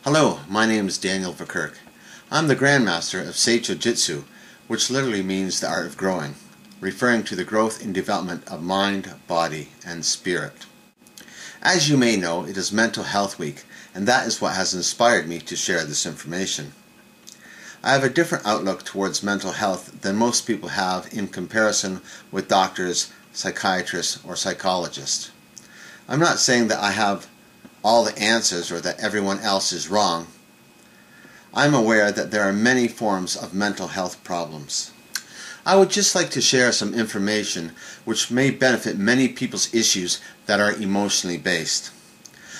Hello, my name is Daniel Verkerk. I'm the Grandmaster of Seicho Jitsu, which literally means the art of growing, referring to the growth and development of mind, body, and spirit. As you may know, it is Mental Health Week, and that is what has inspired me to share this information. I have a different outlook towards mental health than most people have in comparison with doctors, psychiatrists, or psychologists. I'm not saying that I have all the answers or that everyone else is wrong. I'm aware that there are many forms of mental health problems. I would just like to share some information which may benefit many people's issues that are emotionally based.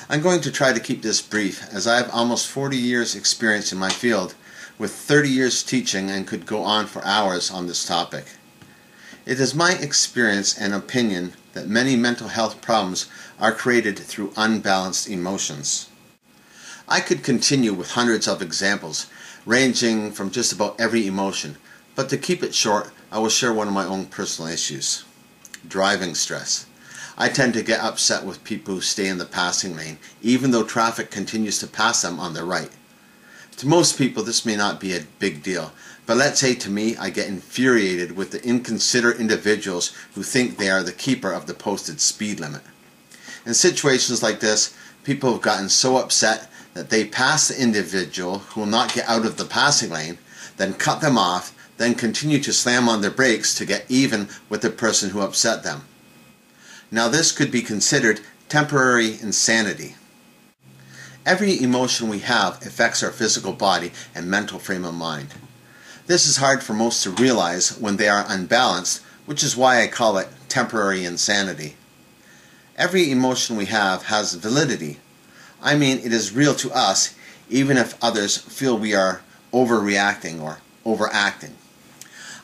I'm going to try to keep this brief, as I have almost 40 years experience in my field with 30 years teaching and could go on for hours on this topic. It is my experience and opinion that many mental health problems are created through unbalanced emotions. I could continue with hundreds of examples, ranging from just about every emotion, but to keep it short, I will share one of my own personal issues. Driving stress. I tend to get upset with people who stay in the passing lane, even though traffic continues to pass them on their right. To most people, this may not be a big deal, but let's say to me, I get infuriated with the inconsiderate individuals who think they are the keeper of the posted speed limit. In situations like this, people have gotten so upset that they pass the individual who will not get out of the passing lane, then cut them off, then continue to slam on their brakes to get even with the person who upset them. Now this could be considered temporary insanity. Every emotion we have affects our physical body and mental frame of mind. This is hard for most to realize when they are unbalanced, which is why I call it temporary insanity. Every emotion we have has validity. I mean, it is real to us, even if others feel we are overreacting or overacting.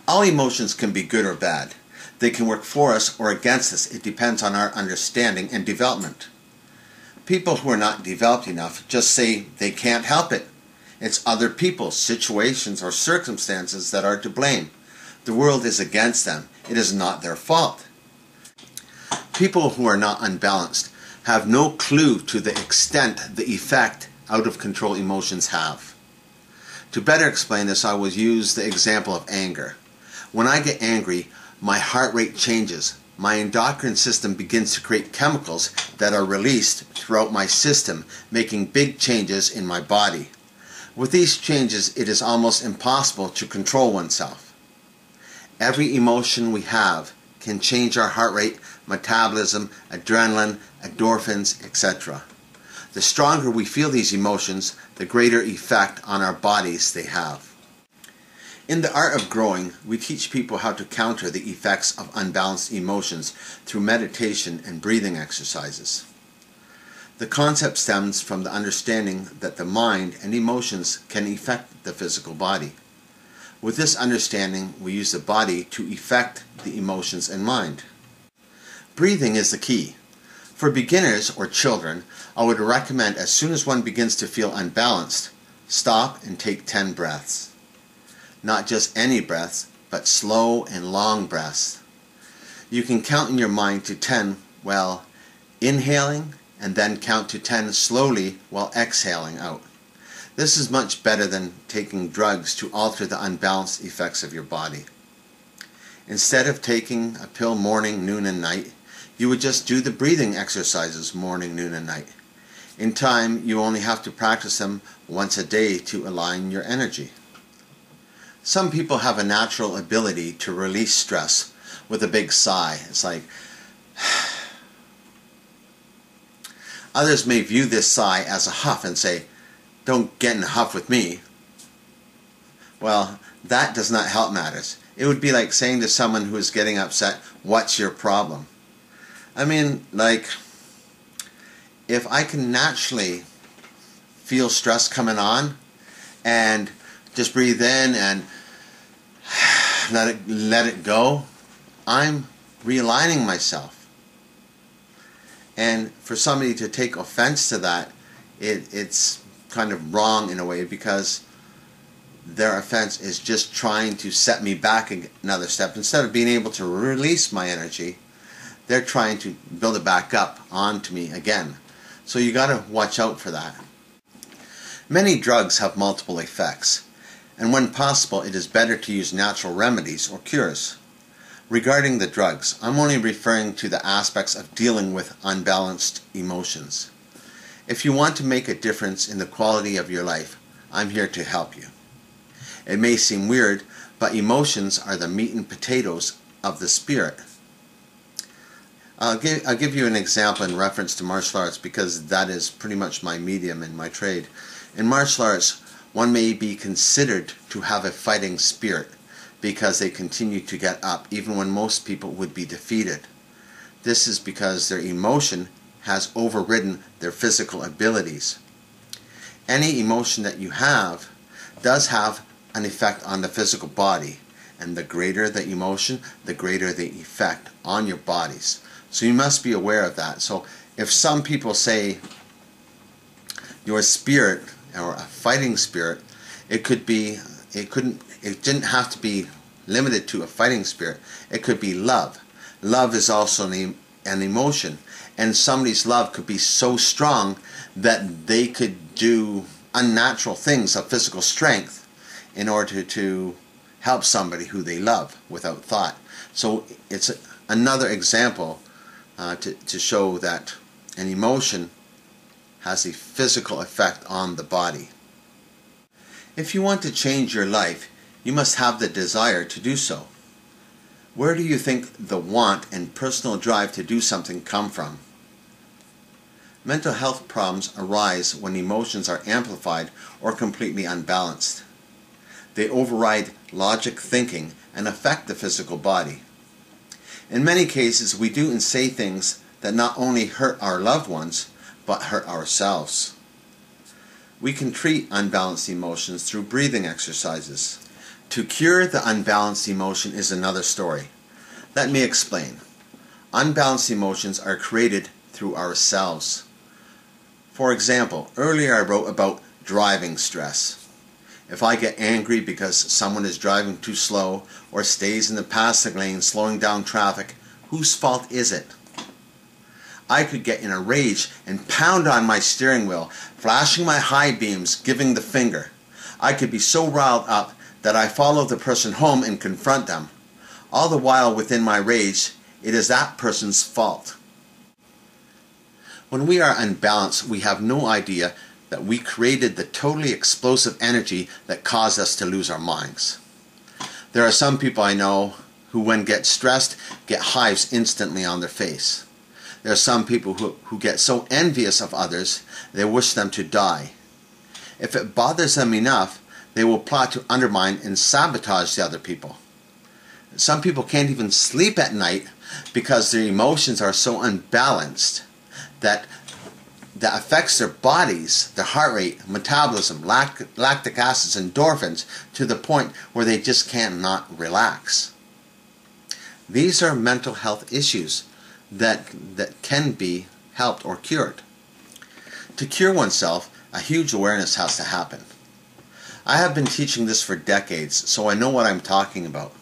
All emotions can be good or bad. They can work for us or against us. It depends on our understanding and development. People who are not developed enough just say they can't help it. It's other people, situations, or circumstances that are to blame. The world is against them. It is not their fault. People who are not unbalanced have no clue to the extent the effect out-of-control emotions have. To better explain this, I will use the example of anger. When I get angry, my heart rate changes. My endocrine system begins to create chemicals that are released throughout my system, making big changes in my body. With these changes, it is almost impossible to control oneself. Every emotion we have can change our heart rate, metabolism, adrenaline, endorphins, etc. The stronger we feel these emotions, the greater effect on our bodies they have. In the art of growing, we teach people how to counter the effects of unbalanced emotions through meditation and breathing exercises. The concept stems from the understanding that the mind and emotions can affect the physical body. With this understanding, we use the body to affect the emotions and mind. Breathing is the key. For beginners or children, I would recommend as soon as one begins to feel unbalanced, stop and take 10 breaths. Not just any breaths, but slow and long breaths. You can count in your mind to 10 while inhaling, and then count to 10 slowly while exhaling out. This is much better than taking drugs to alter the unbalanced effects of your body. Instead of taking a pill morning, noon, and night, you would just do the breathing exercises morning, noon, and night. In time, you only have to practice them once a day to align your energy. Some people have a natural ability to release stress with a big sigh. It's like, others may view this sigh as a huff and say, "Don't get in a huff with me." Well, that does not help matters. It would be like saying to someone who is getting upset, "What's your problem?" I mean, like, if I can naturally feel stress coming on and just breathe in and let it go, I'm realigning myself. And for somebody to take offense to that, it's kind of wrong in a way, because their offense is just trying to set me back another step. Instead of being able to release my energy, they're trying to build it back up onto me again. So you got to watch out for that. Many drugs have multiple effects, and when possible it is better to use natural remedies or cures. Regarding the drugs, I'm only referring to the aspects of dealing with unbalanced emotions. If you want to make a difference in the quality of your life, I'm here to help you. It may seem weird, but emotions are the meat and potatoes of the spirit. I'll give you an example in reference to martial arts because that is pretty much my medium and my trade. In martial arts, one may be considered to have a fighting spirit because they continue to get up even when most people would be defeated. This is because their emotion has overridden their physical abilities. Any emotion that you have does have an effect on the physical body, and the greater the emotion, the greater the effect on your bodies. So you must be aware of that. So if some people say your spirit or a fighting spirit, it didn't have to be limited to a fighting spirit. It could be love. Love is also an emotion, and somebody's love could be so strong that they could do unnatural things of physical strength in order to help somebody who they love without thought. So it's another example to show that an emotion has a physical effect on the body. If you want to change your life, you must have the desire to do so. Where do you think the want and personal drive to do something come from? Mental health problems arise when emotions are amplified or completely unbalanced. They override logic thinking and affect the physical body. In many cases, we do and say things that not only hurt our loved ones, but hurt ourselves. We can treat unbalanced emotions through breathing exercises. To cure the unbalanced emotion is another story. Let me explain. Unbalanced emotions are created through ourselves. For example, earlier I wrote about driving stress. If I get angry because someone is driving too slow or stays in the passing lane slowing down traffic, whose fault is it? I could get in a rage and pound on my steering wheel, flashing my high beams, giving the finger. I could be so riled up that I follow the person home and confront them. All the while within my rage, it is that person's fault. When we are unbalanced, we have no idea that we created the totally explosive energy that caused us to lose our minds. There are some people I know who, when get stressed, get hives instantly on their face. There are some people who get so envious of others, they wish them to die. If it bothers them enough, they will plot to undermine and sabotage the other people. Some people can't even sleep at night because their emotions are so unbalanced that affects their bodies, their heart rate, metabolism, lactic acids, endorphins, to the point where they just cannot relax. These are mental health issues that can be helped or cured. To cure oneself, a huge awareness has to happen. I have been teaching this for decades, so I know what I'm talking about.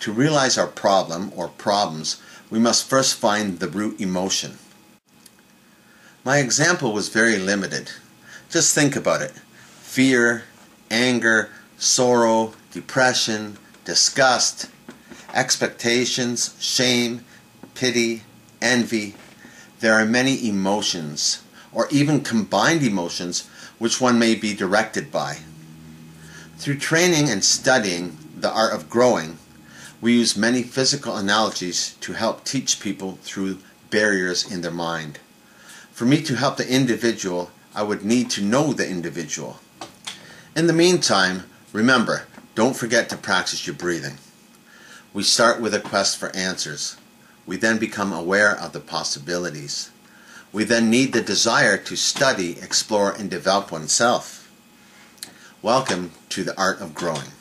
To realize our problem or problems, we must first find the root emotion. My example was very limited. Just think about it. Fear, anger, sorrow, depression, disgust, expectations, shame, pity, envy. There are many emotions, or even combined emotions, which one may be directed by. Through training and studying the art of growing, we use many physical analogies to help teach people through barriers in their mind. For me to help the individual, I would need to know the individual. In the meantime, remember, don't forget to practice your breathing. We start with a quest for answers. We then become aware of the possibilities. We then need the desire to study, explore, and develop oneself. Welcome to the art of growing.